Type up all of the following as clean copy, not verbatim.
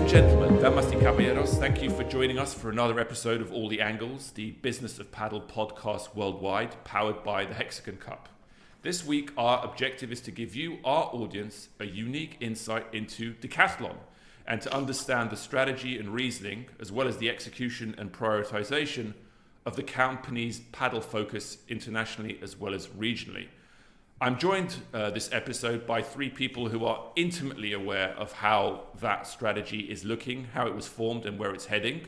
gentlemen, damas y caballeros, thank you for joining us for another episode of All the Angles, the Business of Padel podcast worldwide, powered by the Hexagon Cup. This week, our objective is to give you, our audience, a unique insight into Decathlon and to understand the strategy and reasoning, as well as the execution and prioritization of the company's paddle focus internationally as well as regionally. I'm joined this episode by three people who are intimately aware of how that strategy is looking, how it was formed and where it's heading.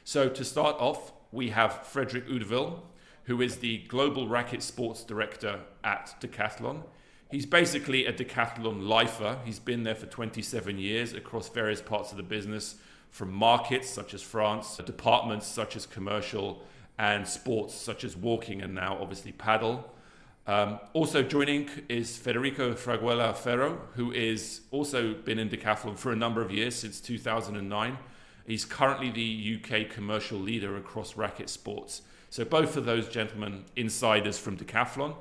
So to start off, we have Frederic Oudeville, who is the Global Racket Sports Director at Decathlon. He's basically a Decathlon lifer. He's been there for 27 years across various parts of the business, from markets such as France, departments such as commercial, and sports such as walking and now obviously paddle. Also joining is Federico Fraguela who is also been in Decathlon for a number of years, since 2009. He's currently the UK commercial leader across racket sports. So both of those gentlemen, insiders from Decathlon.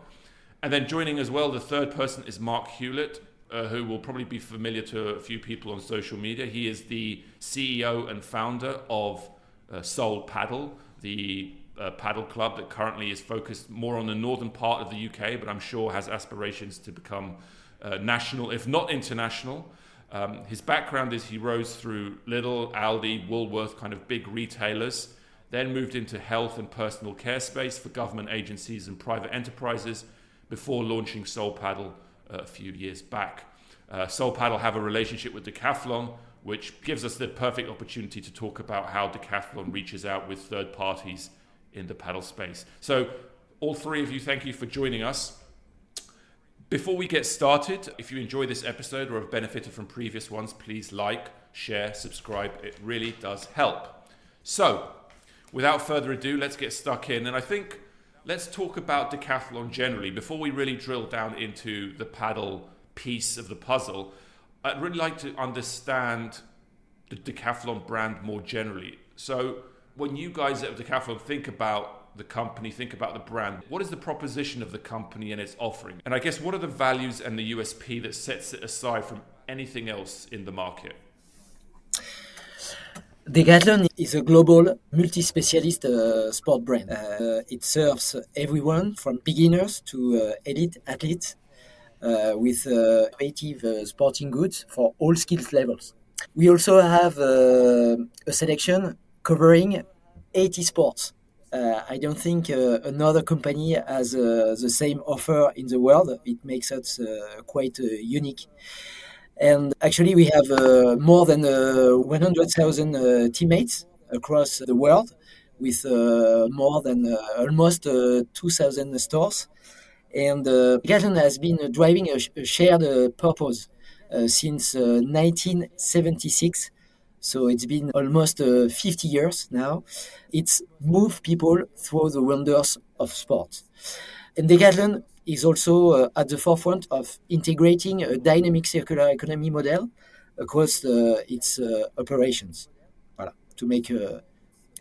And then joining as well, the third person is Mark Hewlett, who will probably be familiar to a few people on social media. He is the CEO and founder of Seoul Padel, the paddle club that currently is focused more on the northern part of the UK, but I'm sure has aspirations to become national, if not international. His background is he rose through Lidl, Aldi, Woolworth, kind of big retailers, then moved into health and personal care space for government agencies and private enterprises before launching Seoul Padel a few years back. Seoul Padel have a relationship with Decathlon, which gives us the perfect opportunity to talk about how Decathlon reaches out with third parties in the paddle space. So all three of you, thank you for joining us. Before we get started, if you enjoy this episode or have benefited from previous ones, please like, share, subscribe. It really does help. So without further ado, let's get stuck in. And I think let's talk about Decathlon generally. Before we really drill down into the paddle piece of the puzzle, I'd really like to understand the Decathlon brand more generally. So when you guys at Decathlon think about the company, think about the brand, what is the proposition of the company and its offering? And I guess what are the values and the USP that sets it aside from anything else in the market? Decathlon is a global multi-specialist sport brand. It serves everyone from beginners to elite athletes with creative sporting goods for all skills levels. We also have a selection covering 80 sports. I don't think another company has the same offer in the world. It makes us quite unique. And actually, we have more than 100,000 teammates across the world with more than almost 2,000 stores. And Decathlon has been driving a shared purpose since 1976. So it's been almost 50 years now. It's moved people through the wonders of sport. And Decathlon is also at the forefront of integrating a dynamic circular economy model across its operations. Voilà, to make a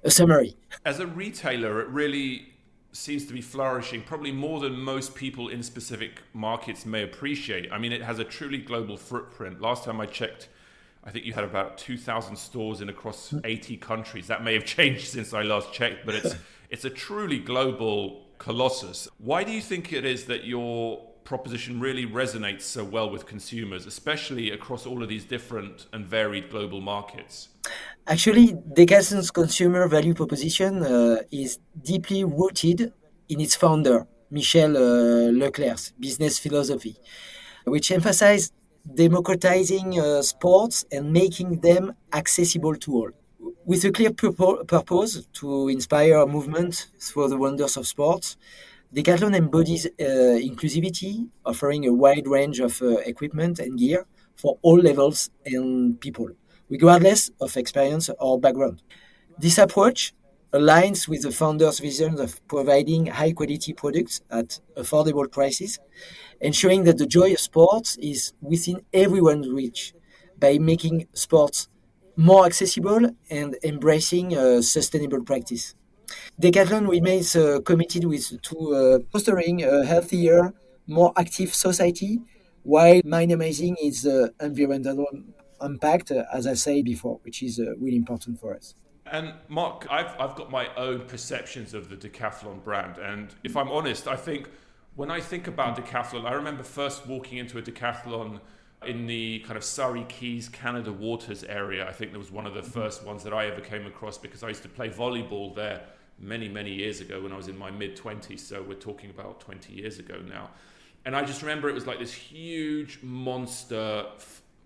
summary. As a retailer, it really seems to be flourishing, probably more than most people in specific markets may appreciate. I mean, it has a truly global footprint. Last time I checked, I think you had about 2,000 stores in across 80 countries. That may have changed since I last checked, but it's a truly global colossus. Why do you think it is that your proposition really resonates so well with consumers, especially across all of these different and varied global markets? Actually, Decathlon's consumer value proposition is deeply rooted in its founder, Michel Leclerc's business philosophy, which emphasized democratizing sports and making them accessible to all. With a clear purpose to inspire movement through the wonders of sports, Decathlon embodies inclusivity, offering a wide range of equipment and gear for all levels and people, regardless of experience or background. This approach aligns with the founder's vision of providing high-quality products at affordable prices, ensuring that the joy of sports is within everyone's reach by making sports more accessible and embracing sustainable practice. Decathlon remains committed to fostering a healthier, more active society while minimizing its environmental impact, as I said before, which is really important for us. And Mark, I've got my own perceptions of the Decathlon brand. And if I'm honest, I think when I think about Decathlon, I remember first walking into a Decathlon in the kind of Surrey Keys, Canada Waters area. I think that was one of the first ones that I ever came across because I used to play volleyball there many, many years ago when I was in my mid-20s. So we're talking about 20 years ago now. And I just remember it was like this huge monster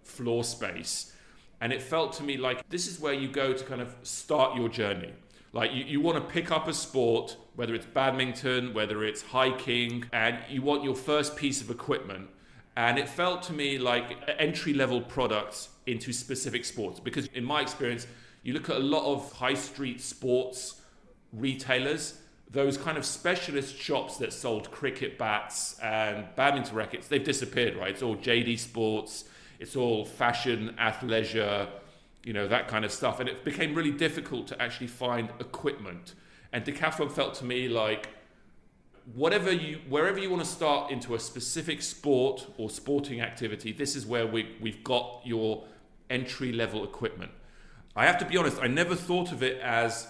floor space. And it felt to me like this is where you go to kind of start your journey. Like you want to pick up a sport, whether it's badminton, whether it's hiking, and you want your first piece of equipment. And it felt to me like entry-level products into specific sports. Because in my experience, you look at a lot of high street sports retailers, those kind of specialist shops that sold cricket bats and badminton rackets, they've disappeared, right? It's all JD Sports, it's all fashion, athleisure, that kind of stuff. And it became really difficult to actually find equipment. And Decathlon felt to me like wherever you want to start into a specific sport or sporting activity, this is where we've got your entry-level equipment. I have to be honest, I never thought of it as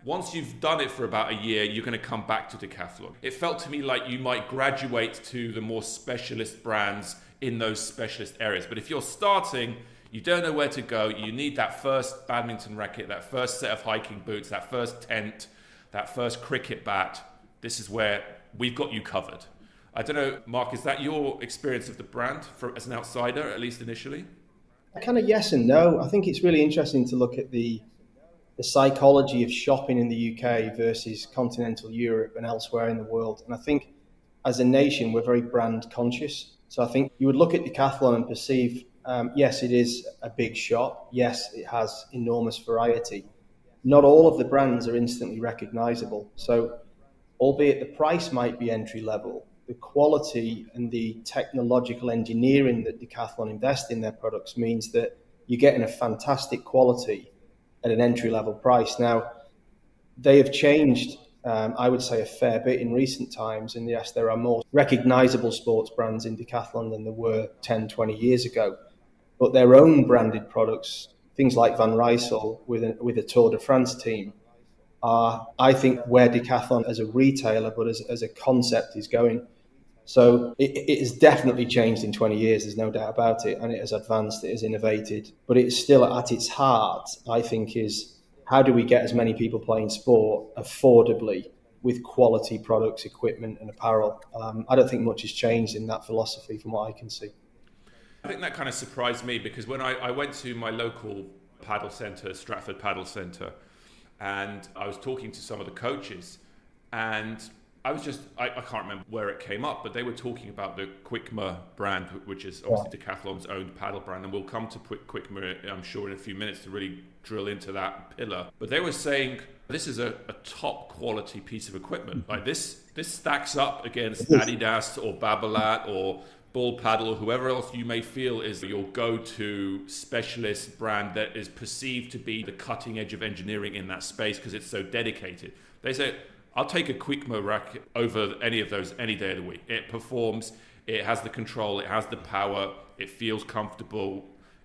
once you've done it for about a year, you're going to come back to Decathlon. It felt to me like you might graduate to the more specialist brands in those specialist areas. But if you're starting, you don't know where to go, you need that first badminton racket, that first set of hiking boots, that first tent, that first cricket bat, this is where we've got you covered. I don't know, Mark, is that your experience of the brand as an outsider, at least initially? Kind of yes and no. I think it's really interesting to look at the psychology of shopping in the UK versus continental Europe and elsewhere in the world. And I think as a nation, we're very brand conscious. So I think you would look at Decathlon and perceive, yes, it is a big shop. Yes, it has enormous variety. Not all of the brands are instantly recognizable. So albeit the price might be entry level, the quality and the technological engineering that Decathlon invest in their products means that you're getting a fantastic quality at an entry level price. Now, they have changed, I would say, a fair bit in recent times. And yes, there are more recognizable sports brands in Decathlon than there were 10, 20 years ago. But their own branded products, things like Van Rysel with a Tour de France team, are, I think, where Decathlon as a retailer, but as a concept is going. So it has definitely changed in 20 years, there's no doubt about it, and it has advanced, it has innovated. But it's still at its heart, I think, is how do we get as many people playing sport affordably with quality products, equipment and apparel. I don't think much has changed in that philosophy from what I can see. I think that kind of surprised me because when I went to my local paddle centre, Stratford Paddle Centre, and I was talking to some of the coaches, and I can't remember where it came up, but they were talking about the Quickmer brand, which is obviously Decathlon's own paddle brand, and we'll come to Quickmer, I'm sure, in a few minutes to really drill into that pillar. But they were saying this is a top quality piece of equipment. Like this stacks up against Adidas or Babolat or Ball Paddle or whoever else you may feel is your go-to specialist brand that is perceived to be the cutting edge of engineering in that space because it's so dedicated. They say, I'll take a Quickmo racket over any of those any day of the week. It performs, it has the control, it has the power, it feels comfortable.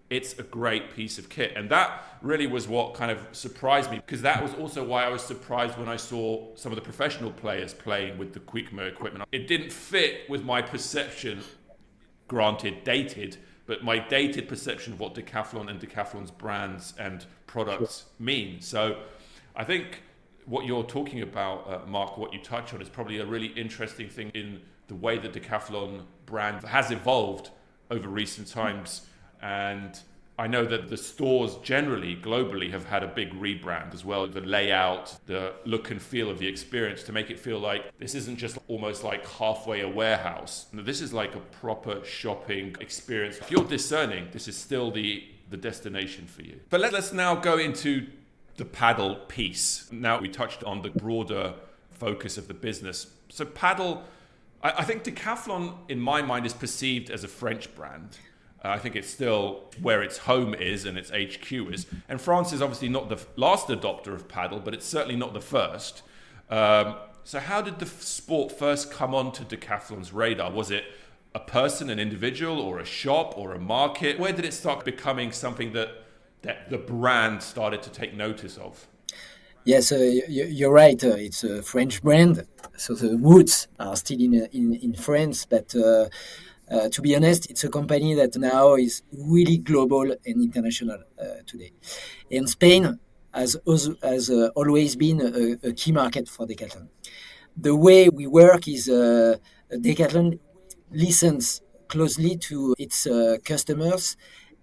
It's a great piece of kit. And that really was what kind of surprised me, because that was also why I was surprised when I saw some of the professional players playing with the Quickmo equipment. It didn't fit with my perception, granted dated, but my dated perception of what Decathlon and Decathlon's brands and products mean. So I think what you're talking about, Mark, what you touch on is probably a really interesting thing in the way the Decathlon brand has evolved over recent times. And I know that the stores generally, globally, have had a big rebrand as well. The layout, the look and feel of the experience to make it feel like this isn't just almost like halfway a warehouse. No, this is like a proper shopping experience. If you're discerning, this is still the destination for you. But let's now go into the paddle piece. Now we touched on the broader focus of the business. So paddle, I think Decathlon in my mind is perceived as a French brand. I think it's still where its home is and its HQ is. And France is obviously not the last adopter of paddle, but it's certainly not the first. So how did the sport first come onto Decathlon's radar? Was it a person, an individual, or a shop, or a market? Where did it start becoming something that the brand started to take notice of? Yes, you're right. It's a French brand, so the roots are still in France. But to be honest, it's a company that now is really global and international today. And Spain has always been a key market for Decathlon. The way we work is Decathlon listens closely to its customers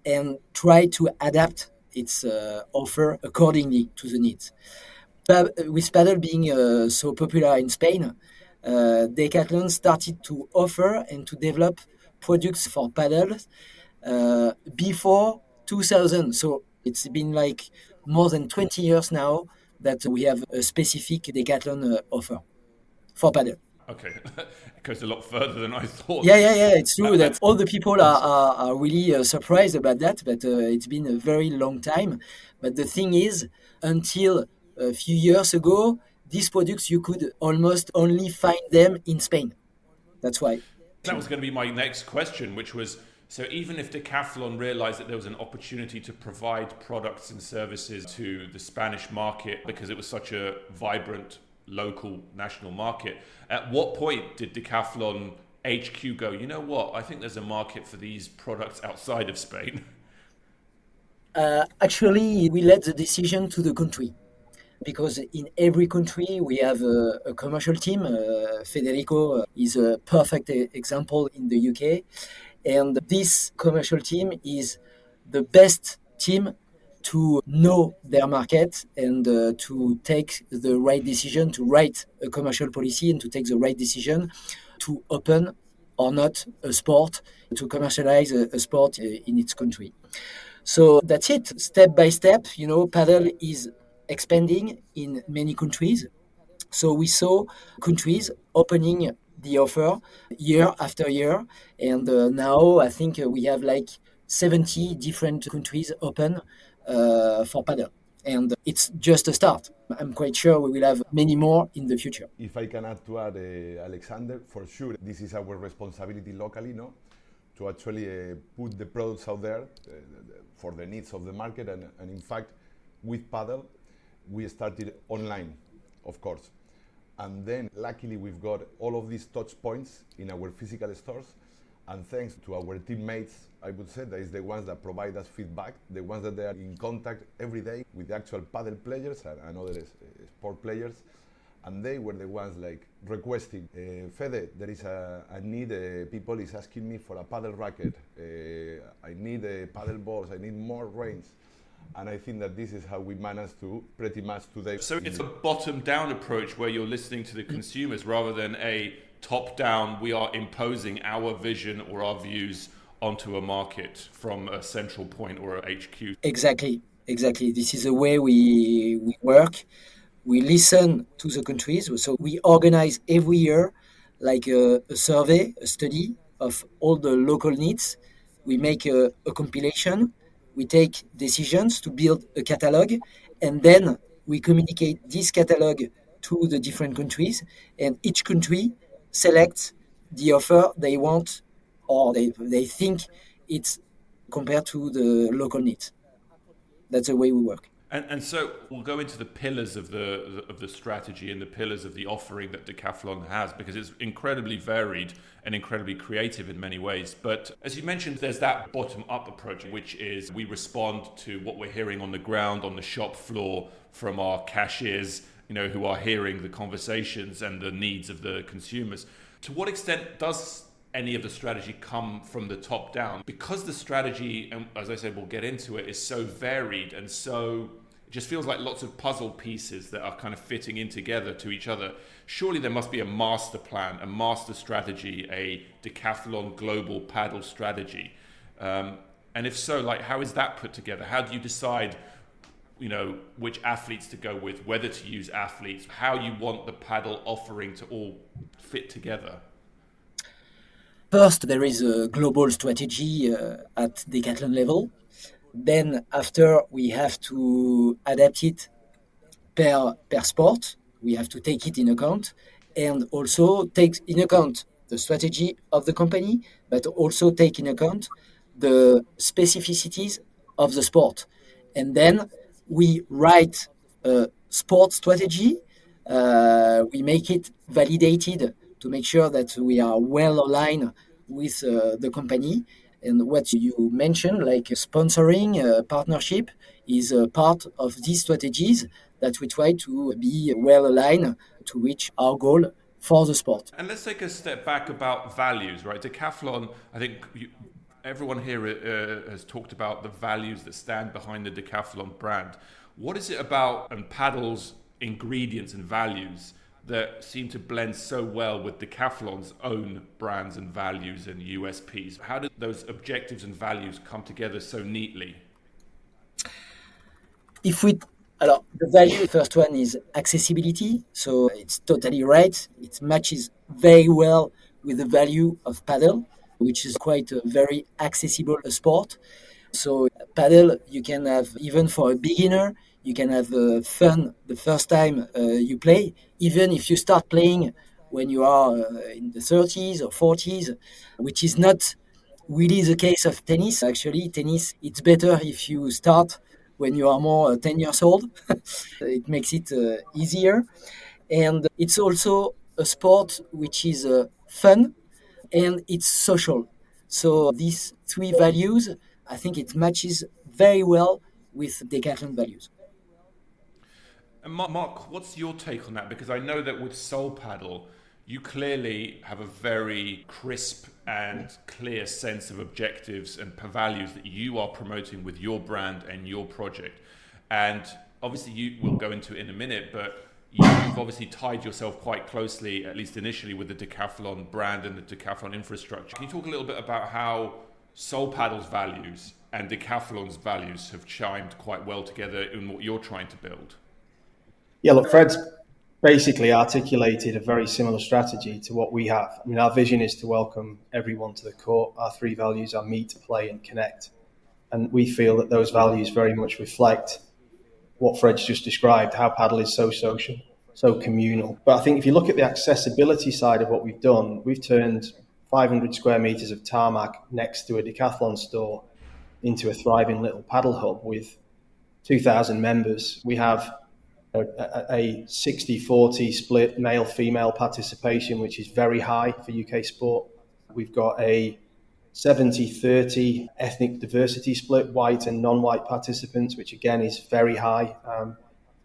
and try to adapt its offer accordingly to the needs. With paddle being so popular in Spain, Decathlon started to offer and to develop products for paddle before 2000. So it's been like more than 20 years now that we have a specific Decathlon offer for paddle. Okay, it goes a lot further than I thought. Yeah. It's true that all the people are really surprised about that, but it's been a very long time. But the thing is, until a few years ago, these products you could almost only find them in Spain. That's why. That was going to be my next question, which was, so even if Decathlon realized that there was an opportunity to provide products and services to the Spanish market because it was such a vibrant local national market, at what point did Decathlon HQ go, you know what, I think there's a market for these products outside of Spain? Actually, we let the decision to the country, because in every country we have a commercial team. Federico is a perfect example in the UK. And this commercial team is the best team to know their market and to take the right decision, to write a commercial policy and to take the right decision to open or not a sport, to commercialize a sport in its country. So that's it. Step by step, paddle is expanding in many countries. So we saw countries opening the offer year after year. And now I think we have like 70 different countries open for paddle. And it's just a start. I'm quite sure we will have many more in the future. If I can add to add, Alexander, for sure, this is our responsibility locally, no? To actually put the products out there for the needs of the market. And in fact, with Padel, we started online, of course. And then luckily we've got all of these touch points in our physical stores. And thanks to our teammates, I would say, that is the ones that provide us feedback, the ones that they are in contact every day with the actual paddle players and other sport players. And they were the ones like requesting, Fede, there is a need, people is asking me for a paddle racket, I need paddle balls, I need more range. And I think that this is how we manage to pretty much today. So it's a bottom-down approach where you're listening to the consumers rather than a top-down, we are imposing our vision or our views onto a market from a central point or a HQ. Exactly. This is the way we work. We listen to the countries. So we organize every year like a survey, a study of all the local needs. We make a compilation. We take decisions to build a catalog, and then we communicate this catalog to the different countries, and each country selects the offer they want or they think it's compared to the local needs. That's the way we work. And so we'll go into the pillars of the strategy and the pillars of the offering that Decathlon has, because it's incredibly varied and incredibly creative in many ways. But as you mentioned, there's that bottom-up approach, which is we respond to what we're hearing on the ground, on the shop floor, from our cashiers, who are hearing the conversations and the needs of the consumers. To what extent does any of the strategy come from the top down? Because the strategy, and as I said, we'll get into it, is so varied and so, it just feels like lots of puzzle pieces that are kind of fitting in together to each other. Surely there must be a master plan, a master strategy, a Decathlon global paddle strategy. And if so, how is that put together? How do you decide, which athletes to go with, whether to use athletes, how you want the paddle offering to all fit together? First, there is a global strategy at Decathlon level. Then after, we have to adapt it per sport. We have to take it in account and also take in account the strategy of the company, but also take in account the specificities of the sport. And then we write a sport strategy. We make it validated to make sure that we are well aligned with the company. And what you mentioned, like sponsoring, partnership, is a part of these strategies that we try to be well aligned to reach our goal for the sport. And let's take a step back about values, right? Decathlon, I think everyone here has talked about the values that stand behind the Decathlon brand. What is it about Padel's ingredients and values that seem to blend so well with Decathlon's own brands and values and USPs? How did those objectives and values come together so neatly? The value, first one is accessibility. So it's totally right. It matches very well with the value of Padel, which is quite a very accessible sport. So Padel, you can have, even for a beginner, you can have fun the first time you play, even if you start playing when you are in the 30s or 40s, which is not really the case of tennis. Actually, tennis, it's better if you start when you are more 10 years old. It makes it easier. And it's also a sport which is fun and it's social. So these three values, I think it matches very well with Decathlon values. And Mark, what's your take on that? Because I know that with Soul Paddle, you clearly have a very crisp and clear sense of objectives and values that you are promoting with your brand and your project. And obviously you will go into it in a minute, but you've obviously tied yourself quite closely, at least initially, with the Decathlon brand and the Decathlon infrastructure. Can you talk a little bit about how Soul Paddle's values and Decathlon's values have chimed quite well together in what you're trying to build? Yeah, look, Fred's basically articulated a very similar strategy to what we have. I mean, our vision is to welcome everyone to the court. Our three values are meet, play, and connect. And we feel that those values very much reflect what Fred's just described, how Padel is so social, so communal. But I think if you look at the accessibility side of what we've done, we've turned 500 square meters of tarmac next to a Decathlon store into a thriving little paddle hub with 2,000 members. We have a 60-40 split male-female participation, which is very high for UK sport. We've got a 70-30 ethnic diversity split, white and non-white participants, which again is very high.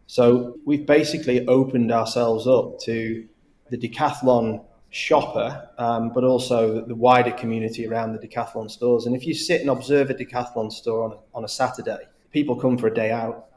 So we've basically opened ourselves up to the Decathlon shopper, but also the wider community around the Decathlon stores. And if you sit and observe a Decathlon store on a Saturday, people come for a day out.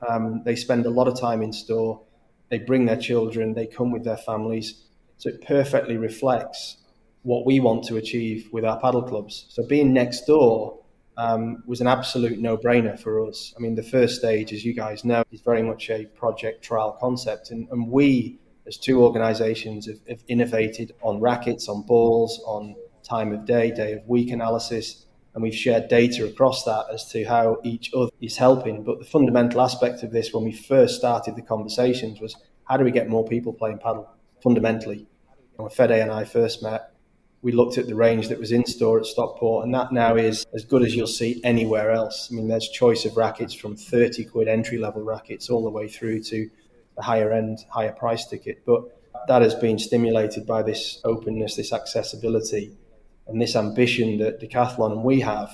They spend a lot of time in store. They bring their children. They come with their families. So it perfectly reflects what we want to achieve with our paddle clubs. So being next door was an absolute no-brainer for us. I mean, the first stage, as you guys know, is very much a project trial concept. And we, as two organizations, have innovated on rackets, on balls, on time of day, day of week analysis. And we've shared data across that as to how each other is helping. But the fundamental aspect of this when we first started the conversations was, how do we get more people playing paddle fundamentally? And when Fede and I first met, we looked at the range that was in store at Stockport, and that now is as good as you'll see anywhere else. I mean, there's choice of rackets from 30 quid entry-level rackets all the way through to the higher end, higher price ticket. But that has been stimulated by this openness, this accessibility, and this ambition that Decathlon and we have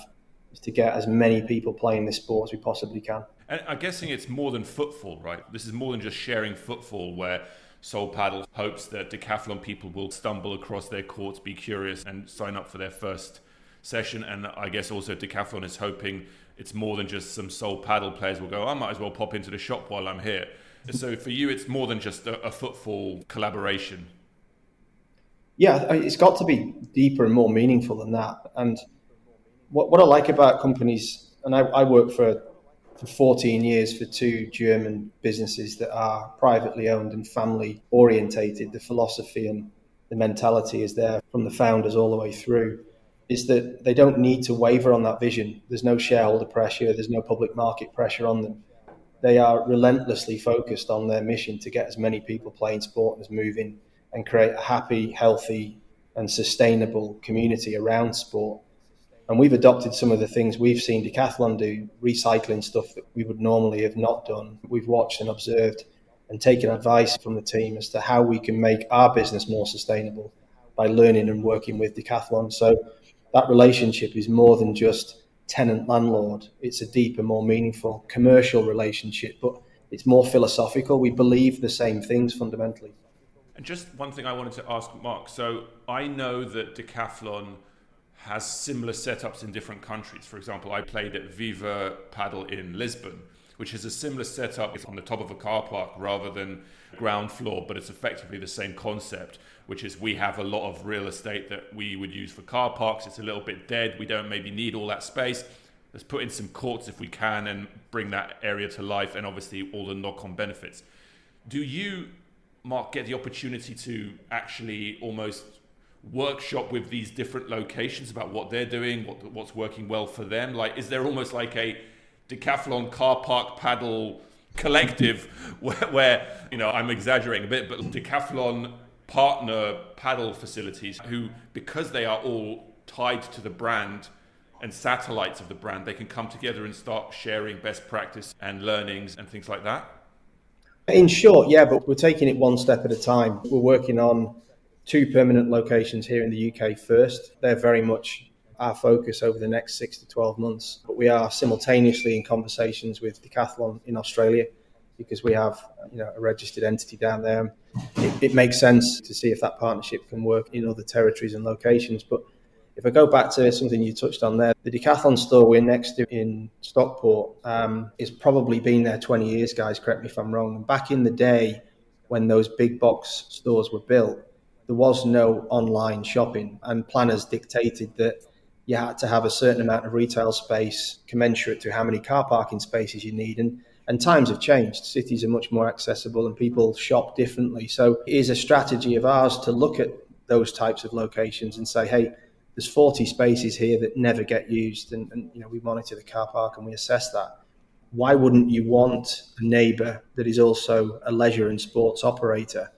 is to get as many people playing this sport as we possibly can. And I'm guessing it's more than footfall, right? This is more than just sharing footfall, where Soul Paddle hopes that Decathlon people will stumble across their courts, be curious, and sign up for their first session. And I guess also Decathlon is hoping it's more than just some Soul Paddle players will go, I might as well pop into the shop while I'm here. So for you, it's more than just a footfall collaboration. Yeah, it's got to be deeper and more meaningful than that. And what I like about companies, and I work for 14 years for two German businesses that are privately owned and family orientated. The philosophy and the mentality is there from the founders all the way through, is that they don't need to waver on that vision. There's no shareholder pressure. There's no public market pressure on them. They are relentlessly focused on their mission to get as many people playing sport as moving and create a happy, healthy, and sustainable community around sport. And we've adopted some of the things we've seen Decathlon do, recycling stuff that we would normally have not done. We've watched and observed and taken advice from the team as to how we can make our business more sustainable by learning and working with Decathlon. So that relationship is more than just tenant-landlord. It's a deeper, more meaningful commercial relationship, but it's more philosophical. We believe the same things fundamentally. And just one thing I wanted to ask Mark. So I know that Decathlon has similar setups in different countries. For example, I played at Viva Padel in Lisbon, which is a similar setup. It's on the top of a car park rather than ground floor, but it's effectively the same concept, which is we have a lot of real estate that we would use for car parks. It's a little bit dead. We don't maybe need all that space. Let's put in some courts if we can and bring that area to life, and obviously all the knock-on benefits. Do you, Mark, get the opportunity to actually almost workshop with these different locations about what they're doing, what's working well for them? Like, is there almost like a Decathlon car park paddle collective where I'm exaggerating a bit, but Decathlon partner paddle facilities who, because they are all tied to the brand and satellites of the brand, they can come together and start sharing best practice and learnings and things like that? In short, yeah, but we're taking it one step at a time. We're working on 2 permanent locations here in the UK first. They're very much our focus over the next 6 to 12 months. But we are simultaneously in conversations with Decathlon in Australia because we have a registered entity down there. It makes sense to see if that partnership can work in other territories and locations. But if I go back to something you touched on there, the Decathlon store we're next to in Stockport is probably been there 20 years, guys, correct me if I'm wrong. And back in the day when those big box stores were built, there was no online shopping, and planners dictated that you had to have a certain amount of retail space commensurate to how many car parking spaces you need. And times have changed. Cities are much more accessible and people shop differently. So it is a strategy of ours to look at those types of locations and say, hey, there's 40 spaces here that never get used. And we monitor the car park and we assess that. Why wouldn't you want a neighbour that is also a leisure and sports operator?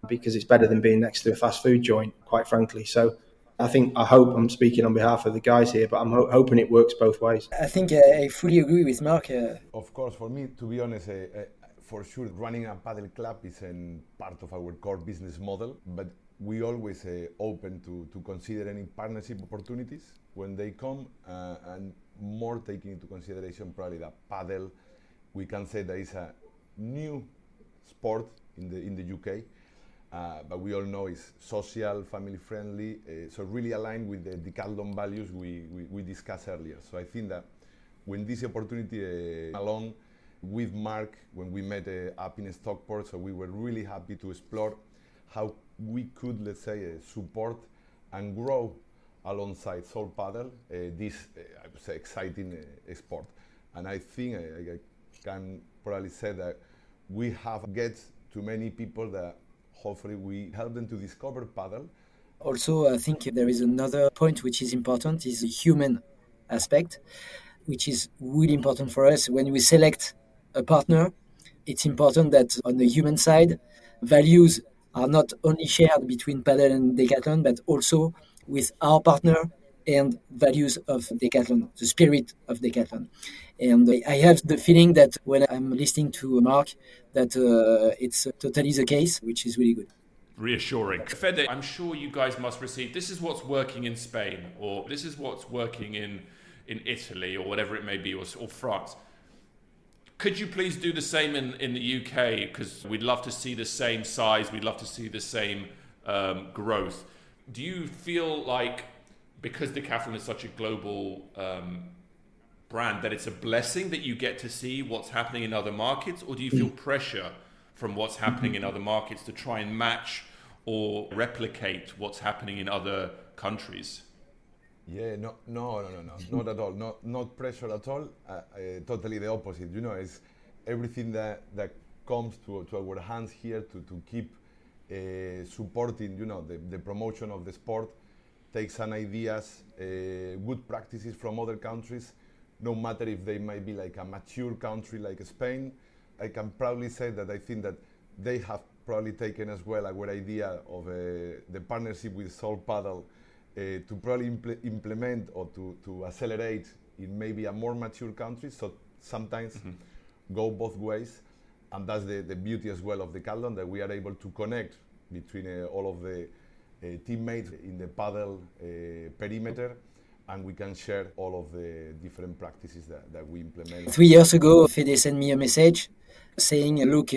Because it's better than being next to a fast food joint, quite frankly. So I hope I'm speaking on behalf of the guys here, but I'm hoping it works both ways. I think I fully agree with Mark. Of course, for me, to be honest, for sure, running a paddle club is part of our core business model, but we always open to consider any partnership opportunities when they come, and more taking into consideration probably that paddle, we can say that is a new sport in the UK. But we all know it's social, family-friendly, so really aligned with the Decathlon values we discussed earlier. So I think that when this opportunity along with Mark, when we met up in Stockport, so we were really happy to explore how we could, let's say, support and grow alongside Soul Paddle this I would say exciting sport. And I think I can probably say that we have get to many people that hopefully we help them to discover paddle. Also, I think there is another point which is important, is the human aspect, which is really important for us. When we select a partner, it's important that on the human side, values are not only shared between Padel and Decathlon, but also with our partner and values of Decathlon, the spirit of Decathlon. And I have the feeling that when I'm listening to Mark, that it's totally the case, which is really good. Reassuring. Fede, I'm sure you guys must receive, this is what's working in Spain, or this is what's working in Italy, or whatever it may be, or France. Could you please do the same in the UK? Because we'd love to see the same size, we'd love to see the same growth. Do you feel like, because Decathlon is such a global brand, that it's a blessing that you get to see what's happening in other markets, or do you feel pressure from what's happening in other markets to try and match or replicate what's happening in other countries? Yeah, no, not at all. Not pressure at all. Totally the opposite. It's everything that comes to our hands here to keep supporting, the promotion of the sport. Take some ideas, good practices from other countries, no matter if they might be like a mature country like Spain. I can proudly say that I think that they have probably taken as well our idea of the partnership with Soul Paddle to probably implement or to accelerate in maybe a more mature country. So sometimes go both ways, and that's the beauty as well of Decathlon, that we are able to connect between all of the teammates in the paddle perimeter, and we can share all of the different practices that we implement. 3 years ago, Fede sent me a message saying, look,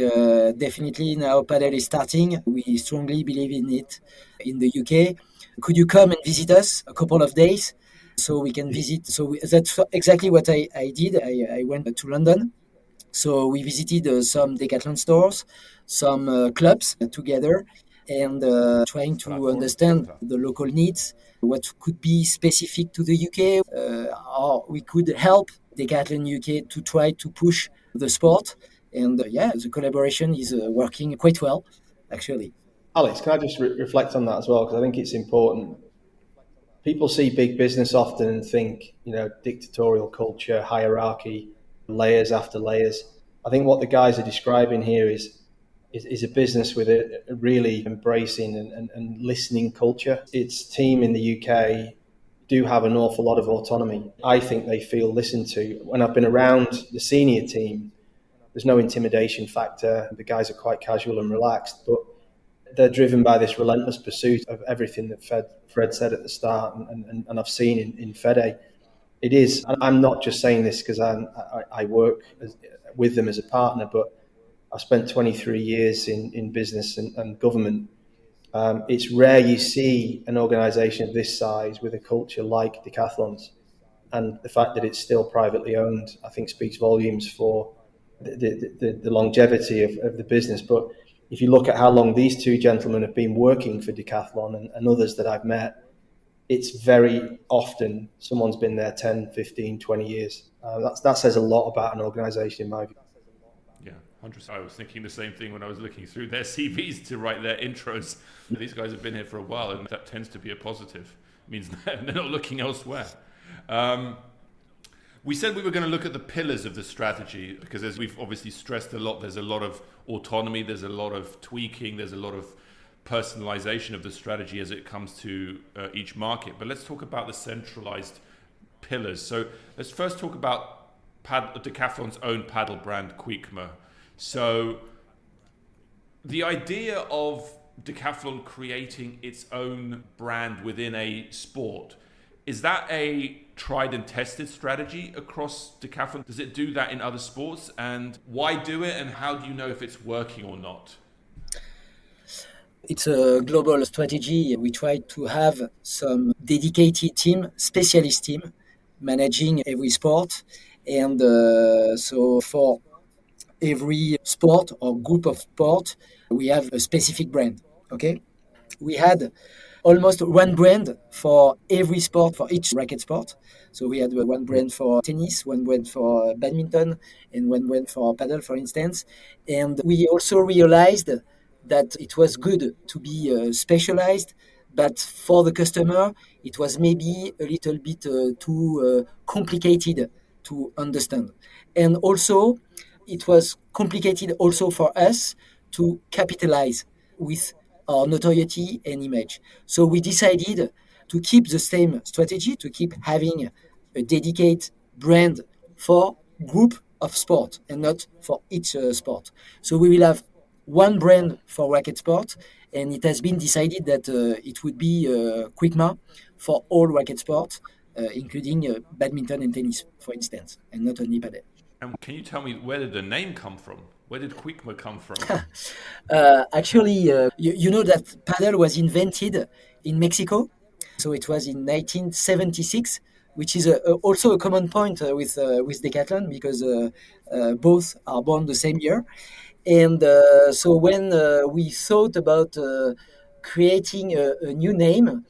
definitely now Padel is starting. We strongly believe in it in the UK. Could you come and visit us a couple of days so we can visit? So that's exactly what I did. I went to London. So we visited some Decathlon stores, some clubs together, and trying to understand the local needs, what could be specific to the UK, or we could help Decathlon UK to try to push the sport. And the collaboration is working quite well, actually. Alex, can I just reflect on that as well? Because I think it's important. People see big business often and think, dictatorial culture, hierarchy, layers after layers. I think what the guys are describing here is a business with a really embracing and listening culture. Its team in the UK do have an awful lot of autonomy. I think they feel listened to. When I've been around the senior team, there's no intimidation factor. The guys are quite casual and relaxed, but they're driven by this relentless pursuit of everything that Fred said at the start, and I've seen in Fede. It is, and I'm not just saying this because I work with them as a partner, but I've spent 23 years in business and government. It's rare you see an organisation of this size with a culture like Decathlon's, and the fact that it's still privately owned, I think, speaks volumes for the longevity of the business. But if you look at how long these two gentlemen have been working for Decathlon and others that I've met, it's very often someone's been there 10, 15, 20 years. That says a lot about an organisation in my view. Yeah, 100%. I was thinking the same thing when I was looking through their CVs to write their intros. These guys have been here for a while, and that tends to be a positive. It means they're not looking elsewhere. We said we were going to look at the pillars of the strategy because, as we've obviously stressed a lot, there's a lot of autonomy, there's a lot of tweaking, there's a lot of personalization of the strategy as it comes to each market. But let's talk about the centralized pillars. So let's first talk about Decathlon's own paddle brand, Quickmer. So the idea of Decathlon creating its own brand within a sport, is that a tried and tested strategy across Decathlon? Does it do that in other sports? And why do it? And how do you know if it's working or not? It's a global strategy. We try to have some dedicated team, specialist team, managing every sport. And so for every sport or group of sport, we have a specific brand. Okay? We had almost one brand for every sport, for each racket sport. So we had one brand for tennis, one brand for badminton, and one brand for paddle, for instance. And we also realized that it was good to be specialized, but for the customer, it was maybe a little bit too complicated to understand. And also, it was complicated also for us to capitalize with our notoriety and image. So we decided to keep the same strategy, to keep having a dedicated brand for group of sport and not for each sport. So we will have one brand for racket sport, and it has been decided that it would be Quickmer for all racket sports, including badminton and tennis, for instance, and not only padel. And can you tell me, where did the name come from? Where did Quickmer come from? Actually, you know that paddle was invented in Mexico. So it was in 1976, which is also a common point with Decathlon because both are born the same year. And so when we thought about creating a new name,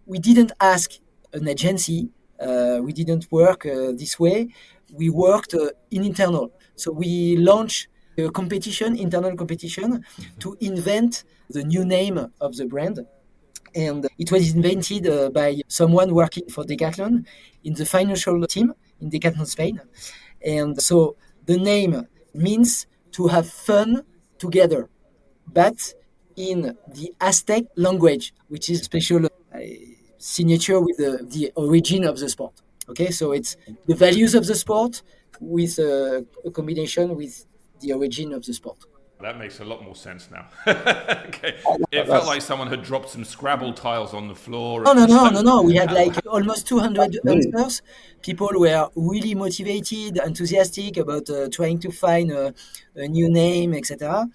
we didn't ask an agency. We didn't work this way. We worked in internal. So we launched a competition, internal competition, to invent the new name of the brand. And it was invented by someone working for Decathlon in the financial team in Decathlon Spain. And so the name means to have fun together. but in the Aztec language, which is special signature with the origin of the sport. Okay, so it's the values of the sport with a combination with the origin of the sport. That makes a lot more sense now. Okay. It felt like someone had dropped some Scrabble tiles on the floor. No. We had like almost 200 answers. People were really motivated, enthusiastic about trying to find a new name, etc.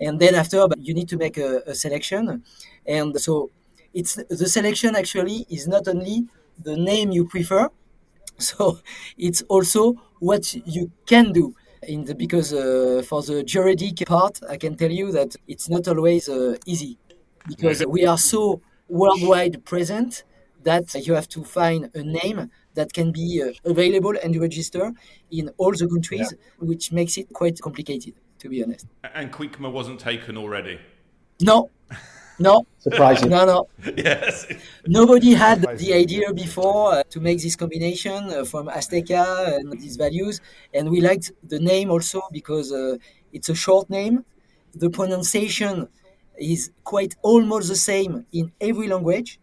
And then after, you need to make a selection. And so it's the selection actually is not only the name you prefer, so it's also what you can do because for the juridic part, I can tell you that it's not always easy because we are so worldwide present that you have to find a name that can be available and register in all the countries, which makes it quite complicated, to be honest. And Quickma wasn't taken already? No. Surprising. No. Yes. Nobody had the idea before to make this combination from Azteca and these values. And we liked the name also because it's a short name. The pronunciation is quite almost the same in every language.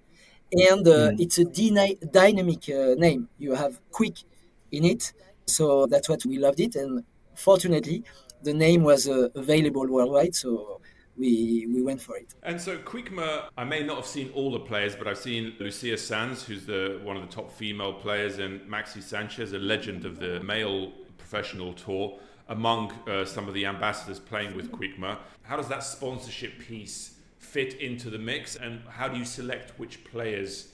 And it's a dynamic name. You have quick in it. So that's what we loved it. And fortunately, the name was available worldwide. So we went for it. And so Quickma, I may not have seen all the players, but I've seen Lucia Sanz, who's one of the top female players, and Maxi Sanchez, a legend of the male professional tour, among some of the ambassadors playing with Quickma. How does that sponsorship piece fit into the mix, and how do you select which players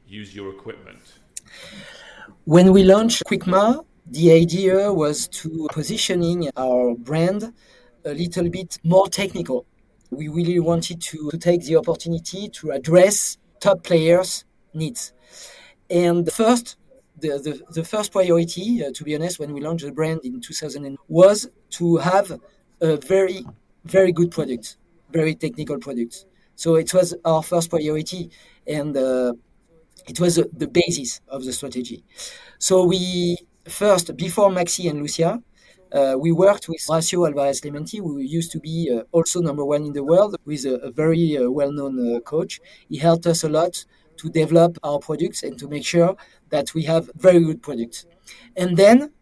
use your equipment? When we launched Quickma, the idea was to positioning our brand a little bit more technical. We really wanted to take the opportunity to address top players' needs. And first, the first priority, to be honest, when we launched the brand in 2000, was to have a very, very good product, very technical product. So it was our first priority, and it was the basis of the strategy. So we first, before Maxi and Lucia, we worked with Horacio Alvarez Clemente, who used to be also number one in the world, with a very well-known coach. He helped us a lot to develop our products and to make sure that we have very good products. And then,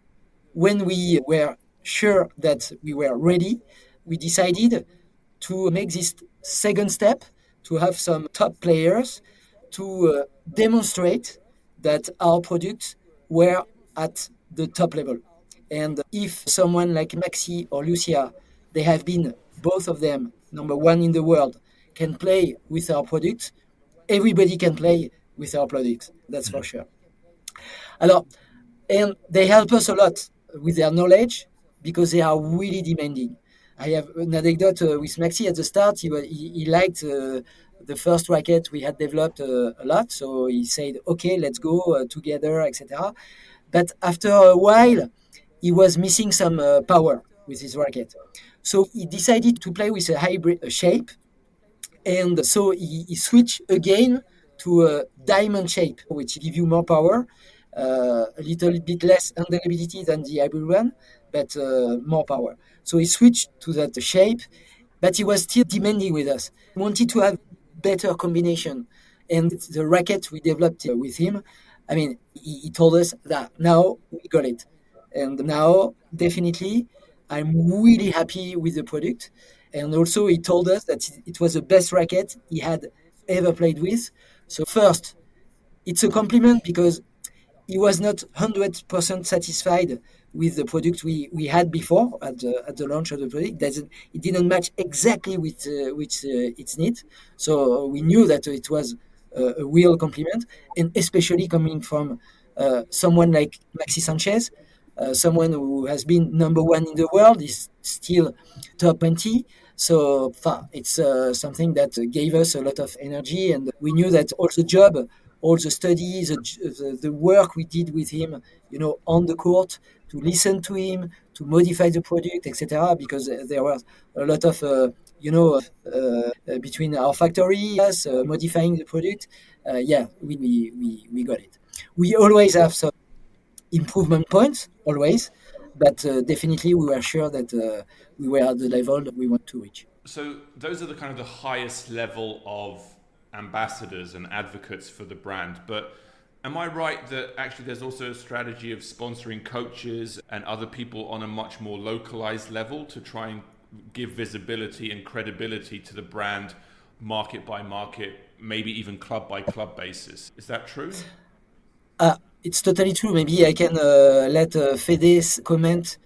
when we were sure that we were ready, we decided to make this second step, to have some top players to demonstrate that our products were at the top level. And if someone like Maxi or Lucia, they have been, both of them, number one in the world, can play with our products, everybody can play with our products, that's for sure. And they help us a lot with their knowledge because they are really demanding. I have an anecdote with Maxi at the start. He liked the first racket we had developed a lot, so he said, okay, let's go together, etc. But after a while, he was missing some power with his racket. So he decided to play with a hybrid shape. And so he switched again to a diamond shape, which gives you more power, a little bit less handleability than the hybrid one, but more power. So he switched to that shape, but he was still demanding with us. He wanted to have better combination. And the racket we developed with him, I mean, he told us that now we got it. And now, definitely, I'm really happy with the product. And also, he told us that it was the best racket he had ever played with. So first, it's a compliment because he was not 100% satisfied with the product we had before at the launch of the product. It didn't match exactly with its need. So we knew that it was a real compliment, and especially coming from someone like Maxi Sanchez, someone who has been number one in the world, is still top 20. So it's something that gave us a lot of energy, and we knew that all the job, all the studies, the work we did with him, on the court, to listen to him, to modify the product, etc. Because there was a lot of, between our factory, us modifying the product. We got it. We always have some improvement points, always, but definitely we were sure that we were at the level that we want to reach. So those are the kind of the highest level of ambassadors and advocates for the brand. But am I right that actually there's also a strategy of sponsoring coaches and other people on a much more localized level to try and give visibility and credibility to the brand, market by market, maybe even club by club basis? Is that true? It's totally true. Maybe I can let Fede comment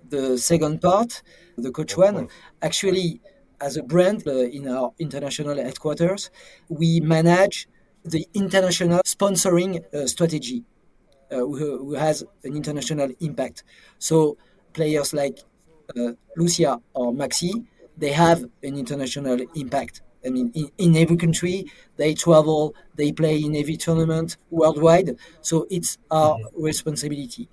the second part, the coach Of one. course. Actually, as a brand in our international headquarters, we manage the international sponsoring strategy, who has an international impact. So players like Lucia or Maxi, they have an international impact. I mean, in every country, they travel, they play in every tournament worldwide. So it's our responsibility.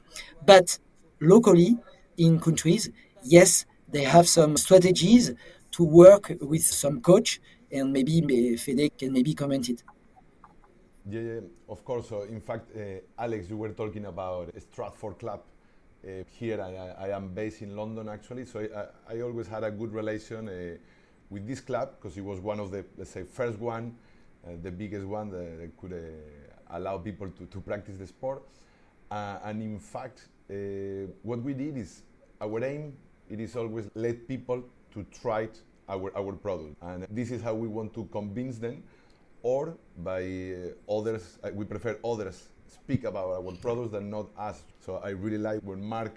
But locally, in countries, yes, they have some strategies to work with some coach, and maybe Fede can maybe comment it. Yeah, yeah, of course. So, in fact, Alex, you were talking about Stratford Club. Here, I am based in London, actually. So, I always had a good relation with this club because it was one of the, let's say, first one, the biggest one that could allow people to practice the sport. And in fact, what we did is our aim. It is always let people to try our product, and this is how we want to convince them. Or by others, we prefer others speak about our products than not us. So I really like when Mark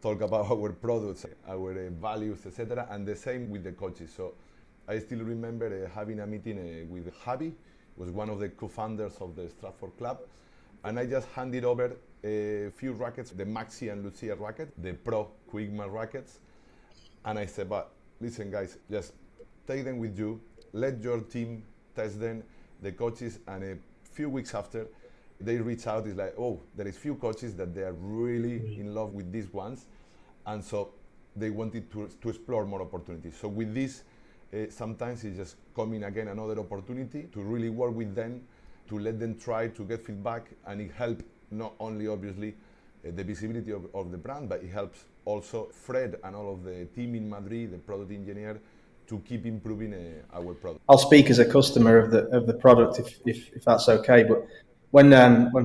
talk about our products, our values, etc. And the same with the coaches. So I still remember having a meeting with Javi, was one of the co-founders of the Stratford Club, and I just handed over a few rackets, the Maxi and Lucia racket, the Pro Quickma rackets, and I said, but listen guys, just take them with you, let your team test them, the coaches, and a few weeks after, they reach out, it's like, oh, there is few coaches that they are really in love with these ones, and so they wanted to explore more opportunities. So with this, sometimes it's just coming again another opportunity to really work with them, to let them try to get feedback, and it helps not only obviously the visibility of the brand, but it helps also Fred and all of the team in Madrid, the product engineer, to keep improving our product. I'll speak as a customer of the product if that's okay. But when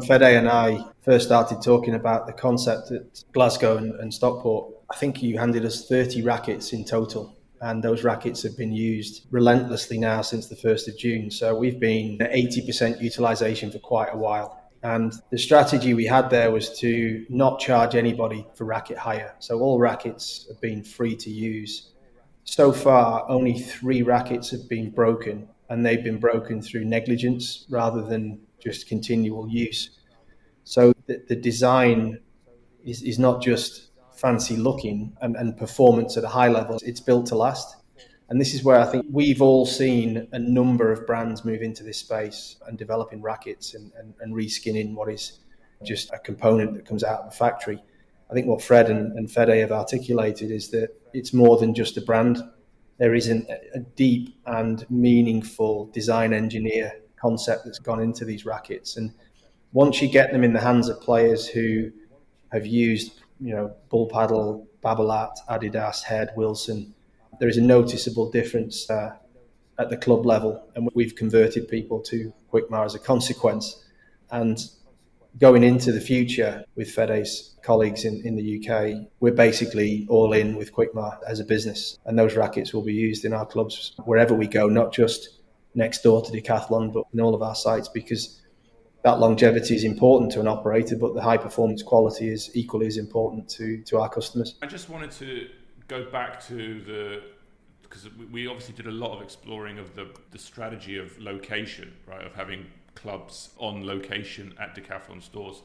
Fede and I first started talking about the concept at Glasgow and Stockport, I think you handed us 30 rackets in total. And those rackets have been used relentlessly now since the 1st of June. So we've been at 80% utilization for quite a while. And the strategy we had there was to not charge anybody for racket hire. So all rackets have been free to use. So far, only 3 rackets have been broken, and they've been broken through negligence rather than just continual use. So the design is not just fancy looking and performance at a high level. It's built to last. And this is where I think we've all seen a number of brands move into this space and developing rackets and reskinning what is just a component that comes out of a factory. I think what Fred and Fede have articulated is that it's more than just a brand. There is a deep and meaningful design engineer concept that's gone into these rackets. And once you get them in the hands of players who have used, Bull Paddle, Babolat, Adidas, Head, Wilson, there is a noticeable difference at the club level. And we've converted people to Quickma as a consequence. And going into the future with Fede's colleagues in the UK, we're basically all in with Quickma as a business. And those rackets will be used in our clubs wherever we go, not just next door to Decathlon, but in all of our sites, because that longevity is important to an operator, but the high performance quality is equally as important to our customers. I just wanted to go back to because we obviously did a lot of exploring of the strategy of location, right, of having clubs on location at Decathlon stores.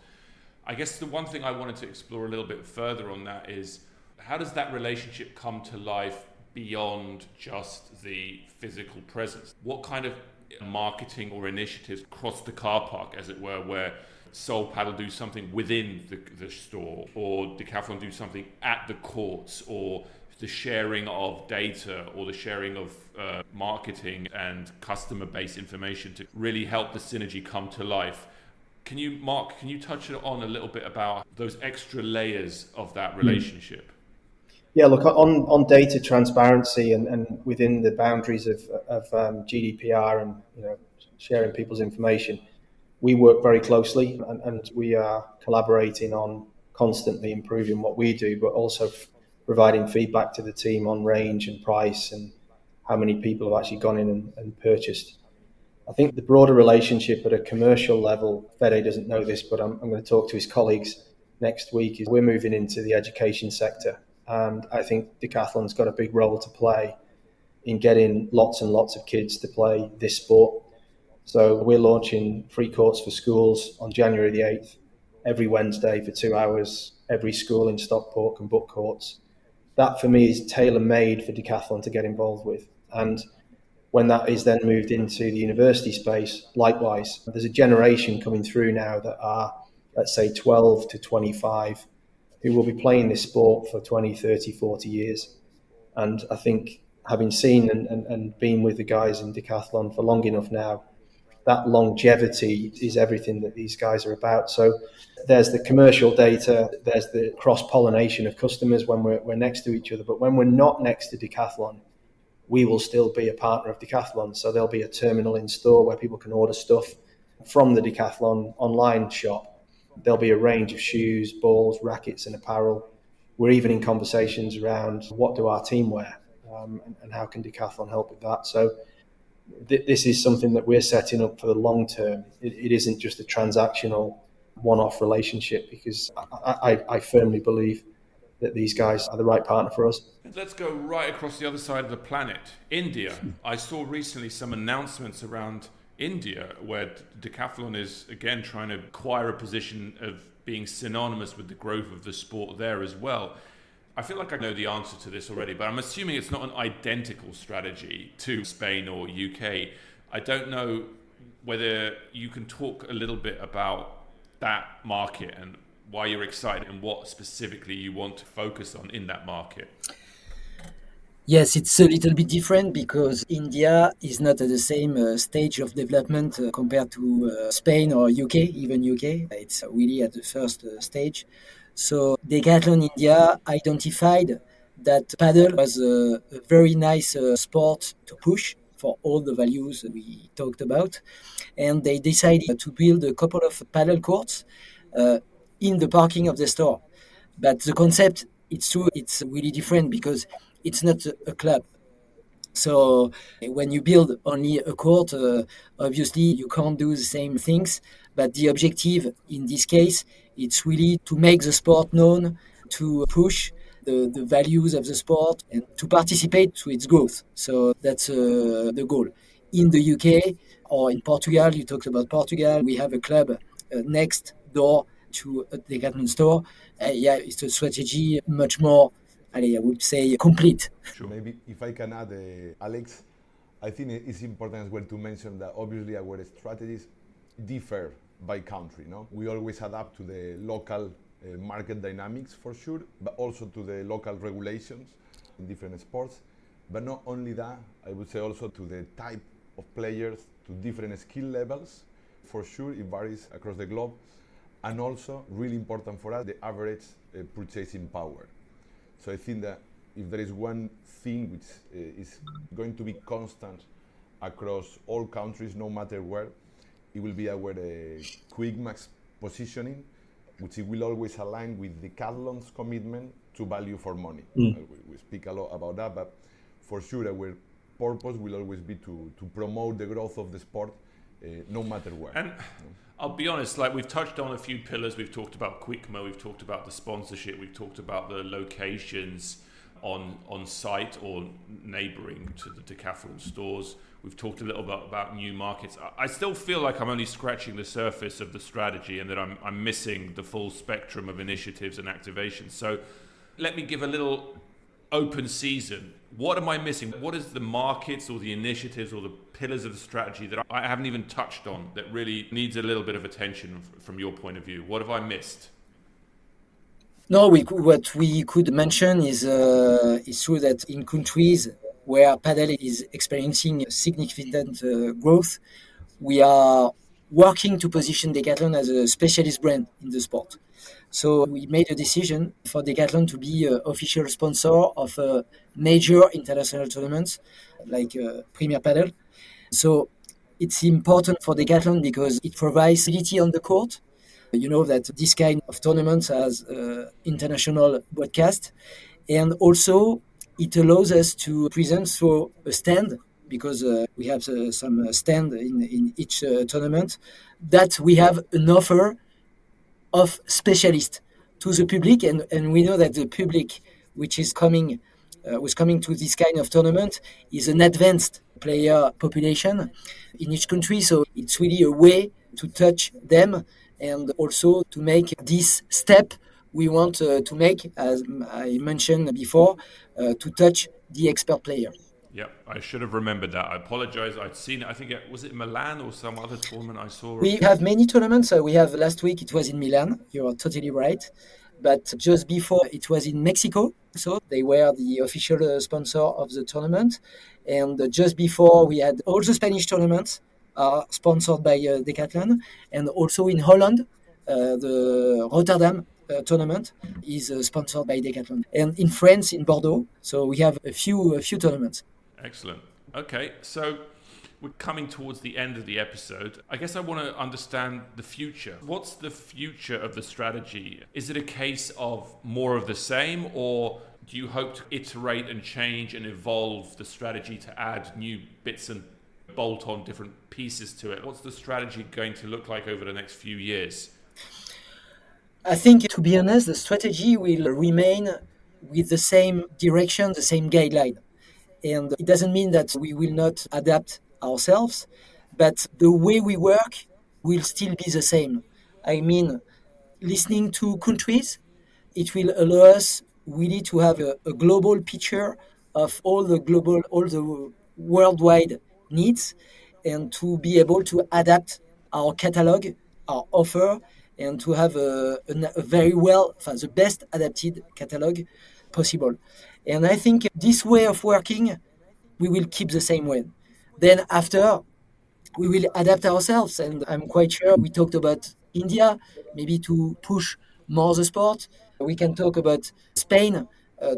I guess the one thing I wanted to explore a little bit further on that is, how does that relationship come to life beyond just the physical presence? What kind of marketing or initiatives cross the car park, as it were, where Soul Paddle do something within the store, or Decathlon do something at the courts, or the sharing of data, or the sharing of marketing and customer base information to really help the synergy come to life? Mark, can you touch on a little bit about those extra layers of that relationship? Yeah, look, on data transparency and within the boundaries of GDPR and sharing people's information, we work very closely and we are collaborating on constantly improving what we do, but also providing feedback to the team on range and price and how many people have actually gone in and purchased. I think the broader relationship at a commercial level, Fede doesn't know this, but I'm going to talk to his colleagues next week, is we're moving into the education sector. And I think Decathlon's got a big role to play in getting lots and lots of kids to play this sport. So we're launching free courts for schools on January the 8th, every Wednesday for 2 hours. Every school in Stockport can book courts. That for me is tailor-made for Decathlon to get involved with. And when that is then moved into the university space, likewise, there's a generation coming through now that are, let's say, 12 to 25, who will be playing this sport for 20, 30, 40 years. And I think having seen and been with the guys in Decathlon for long enough now, that longevity is everything that these guys are about. So there's the commercial data, there's the cross-pollination of customers when we're next to each other. But when we're not next to Decathlon, we will still be a partner of Decathlon. So there'll be a terminal in store where people can order stuff from the Decathlon online shop. There'll be a range of shoes, balls, rackets and apparel. We're even in conversations around what do our team wear and how can Decathlon help with that. So this is something that we're setting up for the long term. It isn't just a transactional one-off relationship, because I firmly believe that these guys are the right partner for us. Let's go right across the other side of the planet. India. I saw recently some announcements around India where Decathlon is again trying to acquire a position of being synonymous with the growth of the sport there as well. I feel like I know the answer to this already, but I'm assuming it's not an identical strategy to Spain or UK. I don't know whether you can talk a little bit about that market and why you're excited and what specifically you want to focus on in that market. Yes, it's a little bit different because India is not at the same stage of development compared to Spain or UK, even UK. It's really at the first stage. So Decathlon India identified that Padel was a very nice sport to push for all the values we talked about. And they decided to build a couple of Padel courts in the parking of the store. But the concept, it's true, it's really different because it's not a club. So when you build only a court, obviously you can't do the same things. But the objective in this case, it's really to make the sport known, to push the values of the sport and to participate to its growth. So that's the goal. In the UK or in Portugal, you talked about Portugal, we have a club next door to a Decathlon store. It's a strategy much more, I would say, complete. Sure. Maybe if I can add, Alex, I think it's important as well to mention that obviously our strategies differ by country. No, we always adapt to the local market dynamics for sure, but also to the local regulations in different sports. But not only that, I would say also to the type of players, to different skill levels. For sure, it varies across the globe. And also, really important for us, the average purchasing power. So I think that if there is one thing which is going to be constant across all countries, no matter where, it will be our quick max positioning, which it will always align with Decathlon's commitment to value for money. We speak a lot about that, but for sure our purpose will always be to promote the growth of the sport, no matter where. And I'll be honest, like we've touched on a few pillars. We've talked about Quickmo, we've talked about the sponsorship, we've talked about the locations on site or neighbouring to the Decathlon stores. We've talked a little bit about new markets. I still feel like I'm only scratching the surface of the strategy and that I'm missing the full spectrum of initiatives and activations. So let me give a little open season. What am I missing? What is the markets or the initiatives or the pillars of the strategy that I haven't even touched on that really needs a little bit of attention from your point of view? What have I missed? No, what we could mention is it's true that in countries where Padel is experiencing significant growth, we are working to position Decathlon as a specialist brand in the sport. So we made a decision for Decathlon to be an official sponsor of major international tournaments like Premier Padel. So it's important for Decathlon because it provides stability on the court. You know that this kind of tournaments has international broadcast, and also it allows us to present through a stand because we have some stand in each tournament that we have an offer of specialists to the public, and we know that the public which is coming was coming to this kind of tournament is an advanced player population in each country, so it's really a way to touch them and also to make this step we want to make, as I mentioned before, to touch the expert player. Yep, I should have remembered that. I apologize. I'd seen it. I think was it Milan or some other tournament I saw? We have many tournaments. We have last week it was in Milan. You're totally right. But just before it was in Mexico. So they were the official sponsor of the tournament. And just before we had all the Spanish tournaments are sponsored by Decathlon. And also in Holland, the Rotterdam tournament is sponsored by Decathlon. And in France, in Bordeaux. So we have a few tournaments. Excellent. Okay, so we're coming towards the end of the episode. I guess I want to understand the future. What's the future of the strategy? Is it a case of more of the same, or do you hope to iterate and change and evolve the strategy to add new bits and bolt on different pieces to it? What's the strategy going to look like over the next few years? I think, to be honest, the strategy will remain with the same direction, the same guideline. And it doesn't mean that we will not adapt ourselves, but the way we work will still be the same. I mean, listening to countries, it will allow us really to have a global picture of all the worldwide needs, and to be able to adapt our catalog, our offer, and to have a very the best adapted catalog possible. And I think this way of working, we will keep the same way. Then after, we will adapt ourselves. And I'm quite sure we talked about India, maybe to push more the sport. We can talk about Spain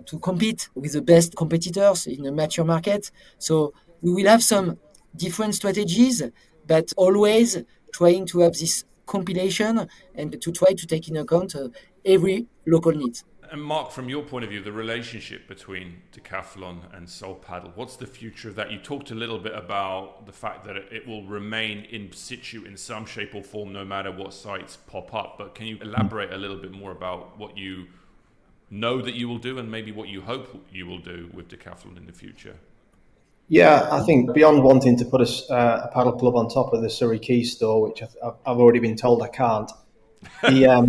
to compete with the best competitors in a mature market. So we will have some different strategies, but always trying to have this compilation and to try to take into account every local need. And Mark, from your point of view, the relationship between Decathlon and Soul Paddle, what's the future of that? You talked a little bit about the fact that it will remain in situ in some shape or form, no matter what sites pop up. But can you elaborate a little bit more about what you know that you will do and maybe what you hope you will do with Decathlon in the future? Yeah, I think beyond wanting to put a paddle club on top of the Surrey Quays store, which I've already been told I can't, yeah,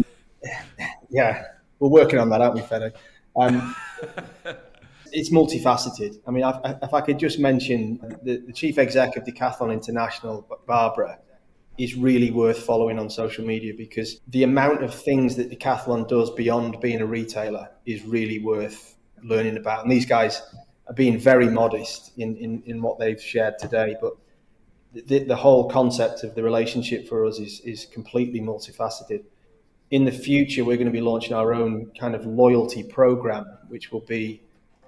we're working on that, aren't we, Federic? It's multifaceted. I mean, if I could just mention the chief exec of Decathlon International, Barbara, is really worth following on social media, because the amount of things that Decathlon does beyond being a retailer is really worth learning about. And these guys are being very modest in what they've shared today, but the whole concept of the relationship for us is completely multifaceted. In the future, we're going to be launching our own kind of loyalty program, which will be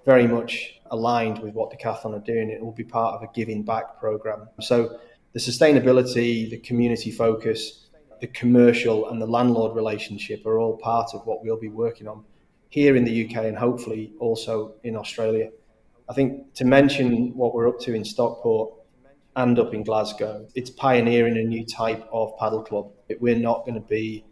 very much aligned with what Decathlon are doing. It will be part of a giving back program. So the sustainability, the community focus, the commercial and the landlord relationship are all part of what we'll be working on here in the UK and hopefully also in Australia. I think to mention what we're up to in Stockport and up in Glasgow, it's pioneering a new type of paddle club. We're not going to be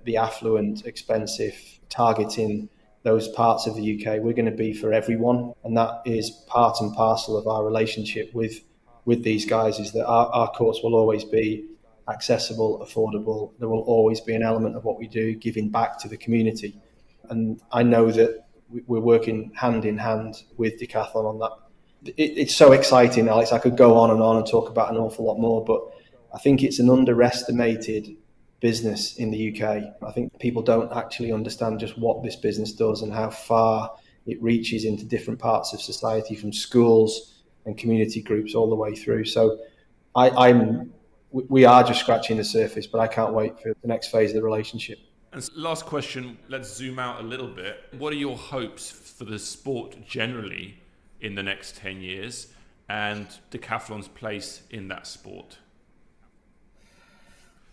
the affluent, expensive, targeting those parts of the UK. We're going to be for everyone, and that is part and parcel of our relationship with these guys, is that our course will always be accessible, affordable. There will always be an element of what we do giving back to the community, and I know that we're working hand in hand with Decathlon on that. It's so exciting, Alex. I could go on and talk about an awful lot more, but I think it's an underestimated business in the UK. I think people don't actually understand just what this business does and how far it reaches into different parts of society, from schools and community groups all the way through. So I'm we are just scratching the surface, but I can't wait for the next phase of the relationship. And last question, let's zoom out a little bit. What are your hopes for the sport generally in the next 10 years and Decathlon's place in that sport?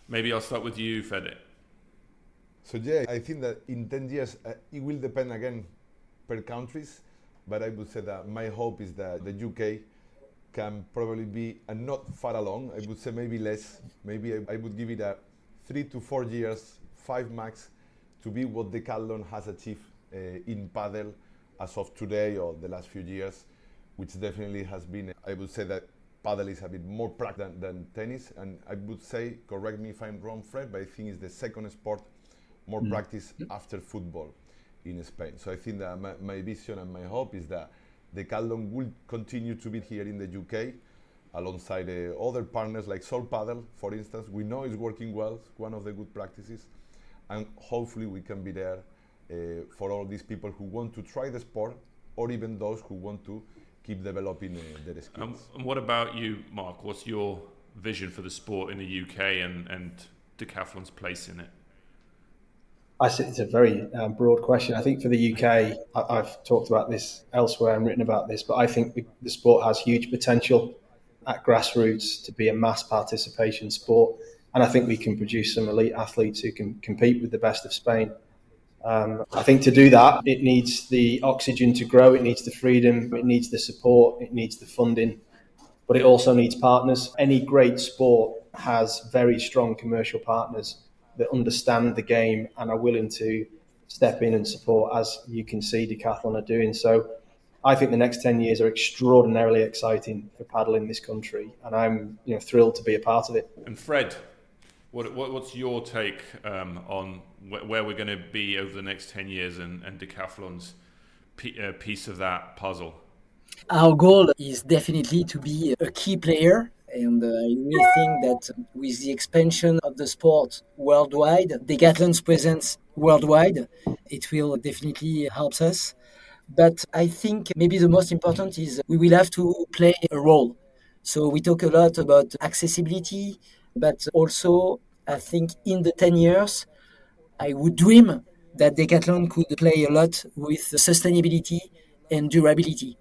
Maybe I'll start with you, Federic. So yeah, I think that in 10 years, it will depend again per countries, but I would say that my hope is that the UK can probably be not far along. I would say maybe less. Maybe I would give it a 3 to 4 years, 5 max, to be what Decathlon has achieved in Padel as of today or the last few years, which definitely has been, I would say that Padel is a bit more practical than tennis, and I would say, correct me if I'm wrong, Fred, but I think it's the second sport more practice after football in Spain. So I think that my vision and my hope is that Decathlon will continue to be here in the UK alongside other partners like Sol Padel, for instance. We know it's working well, it's one of the good practices, and hopefully we can be there for all these people who want to try the sport, or even those who want to keep developing their skills. And what about you, Mark? What's your vision for the sport in the UK and Decathlon's place in it? I see it's a very broad question. I think for the UK, I've talked about this elsewhere and written about this, but I think the sport has huge potential at grassroots to be a mass participation sport. And I think we can produce some elite athletes who can compete with the best of Spain. I think to do that, it needs the oxygen to grow, it needs the freedom, it needs the support, it needs the funding, but it also needs partners. Any great sport has very strong commercial partners that understand the game and are willing to step in and support, as you can see Decathlon are doing. So I think the next 10 years are extraordinarily exciting for padel in this country, and I'm thrilled to be a part of it. And Fred, what's your take on where we're going to be over the next 10 years and Decathlon's piece of that puzzle? Our goal is definitely to be a key player. And I really think that with the expansion of the sport worldwide, Decathlon's presence worldwide, it will definitely help us. But I think maybe the most important is we will have to play a role. So we talk a lot about accessibility, but also I think in the 10 years, I would dream that Decathlon could play a lot with sustainability and durability,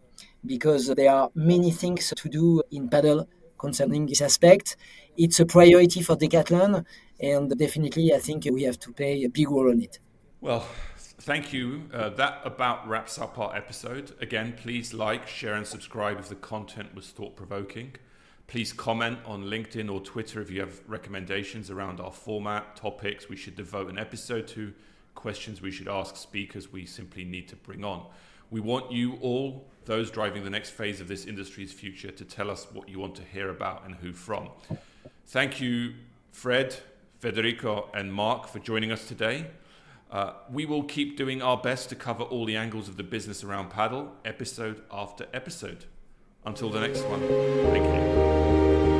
because there are many things to do in padel concerning this aspect. It's a priority for Decathlon, and definitely I think we have to play a big role on it. Well, thank you. That about wraps up our episode. Again, please like, share and subscribe if the content was thought-provoking. Please comment on LinkedIn or Twitter if you have recommendations around our format, topics we should devote an episode to, questions we should ask speakers we simply need to bring on. We want you all, those driving the next phase of this industry's future, to tell us what you want to hear about and who from. Thank you, Fred, Federico and Mark, for joining us today. We will keep doing our best to cover all the angles of the business around padel, episode after episode. Until the next one, thank you.